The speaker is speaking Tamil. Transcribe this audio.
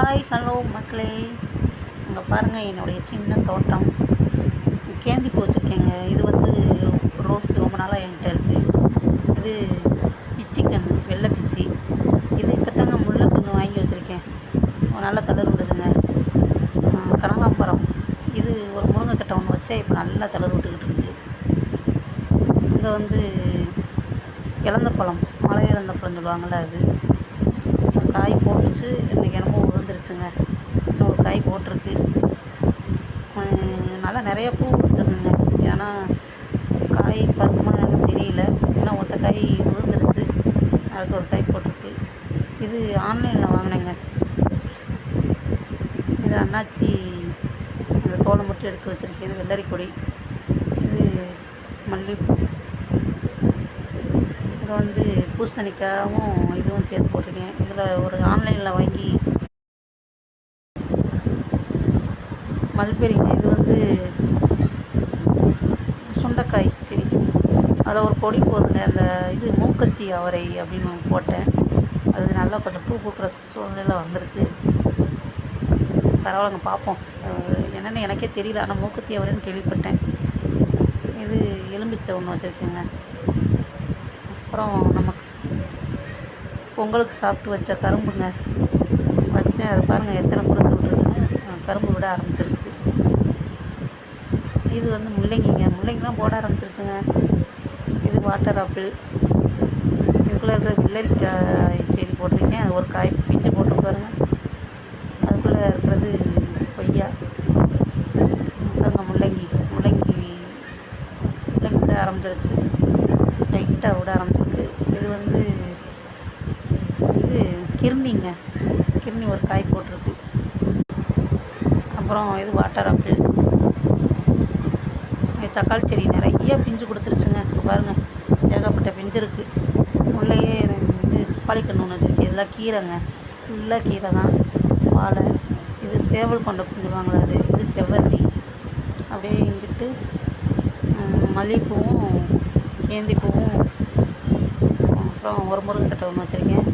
ஹாய் ஹலோ மக்களே, இங்கே பாருங்கள் என்னுடைய சின்ன தோட்டம். கேந்தி பூ வச்சுருக்கேங்க. இது வந்து ரோஸ் ரொம்ப நாளாக என்கிட்ட இருக்குது. இது பிச்சி கன்று, வெள்ளை பிச்சி. இது இப்போ தாங்க முல்லை கன்று வாங்கி வச்சுருக்கேன். நல்லா தளர் விடுதுங்க. கனகாம்பரம், இது ஒரு முருங்கைக்கட்டை ஒன்று வச்சா இப்போ நல்லா தளர் விட்டுக்கிட்டு இருக்குது. இங்கே வந்து இலந்தப்பழம், மலை இலந்தப்பழம் சொல்லுவாங்கள்ல, அது காய் போட்டுச்சு. இன்றைக்கி என்னமோ விழுந்துருச்சுங்க. இன்னொரு காய் போட்டிருக்கு. நல்லா நிறையா பூ கொடுத்துருக்குங்க. ஏன்னா காய் பருக்குமா எனக்கு தெரியல. ஏன்னா ஒத்த காய் விழுந்துருச்சு, அடுத்து ஒரு காய் போட்டிருக்கு. இது ஆன்லைனில் வாங்கினேங்க. இது அண்ணாச்சி அந்த தோலை மட்டும் எடுத்து வச்சுருக்கேன். இது வெள்ளரி கொடி, இது மல்லிகைப்பூ, இங்கே வந்து பூசணிக்காயும் இதுவும் சேர்த்து போட்டிருக்கேன். இதில் ஒரு ஆன்லைனில் வாங்கி மல்பெரிங்க. இது வந்து சுண்டைக்காய் செடி, அதில் ஒரு கொடி போகுதுங்க. அந்த இது மூக்கத்தி அவரை அப்படின்னு போட்டேன். அது நல்லா கொஞ்சம் பூ பூக்கிற சூழ்நிலை வந்துருக்கு. பரவாயில்லங்க, பார்ப்போம் என்னென்னு எனக்கே தெரியல. ஆனால் மூக்கத்தி அவரைன்னு கேள்விப்பட்டேன். இது எலும்பிச்சை ஒன்று வச்சுருக்கேங்க. அப்புறம் நமக்கு பொங்கலுக்கு சாப்பிட்டு வச்ச கரும்புங்க வச்சேன். அது பாருங்கள் எத்தனை கொடுத்து விட்ருக்குன்னு கரும்பு விட ஆரம்பிச்சிருச்சு. இது வந்து முள்ளங்கிங்க. முள்ளங்கிலாம் போட ஆரம்பிச்சிருச்சுங்க. இது வாட்டர் ஆப்பிள். இதுக்குள்ளே இருக்கிற வெள்ளரிக்காய் செடி போட்டிருக்கேன். அது ஒரு காய் பிஞ்சு போட்டு பாருங்க. அதுக்குள்ளே இருக்கிறது கொய்யா. பாருங்க முள்ளங்கி விட ஆரம்பிச்சிருச்சு. லைட்டாக விட ஆரம்பிச்சிருக்கு. இது வந்து கிர்னிங்க. கிர்னி ஒரு காய் போட்டிருக்கு. அப்புறம் இது வாட்டர் ஆப்பிள். தக்காளி செடி நிறைய பிஞ்சு கொடுத்துருச்சுங்க. பாருங்கள் ஏகப்பட்ட பிஞ்சு இருக்குது. உள்ளேயே இது பாலிக்கன்று ஒன்று வச்சுருக்கு. இதெல்லாம் கீரைங்க, ஃபுல்லாக கீரை தான். வாழை, இது சேவல் கொண்ட சொல்லுவாங்களா, அது இது செவ்வந்தி. அப்படியே இங்கிட்டு மல்லிகைப்பூவும் கேந்தி பூவும், அப்புறம் ஒரு முருங்கைக்கட்டை ஒன்று வச்சுருக்கேன்.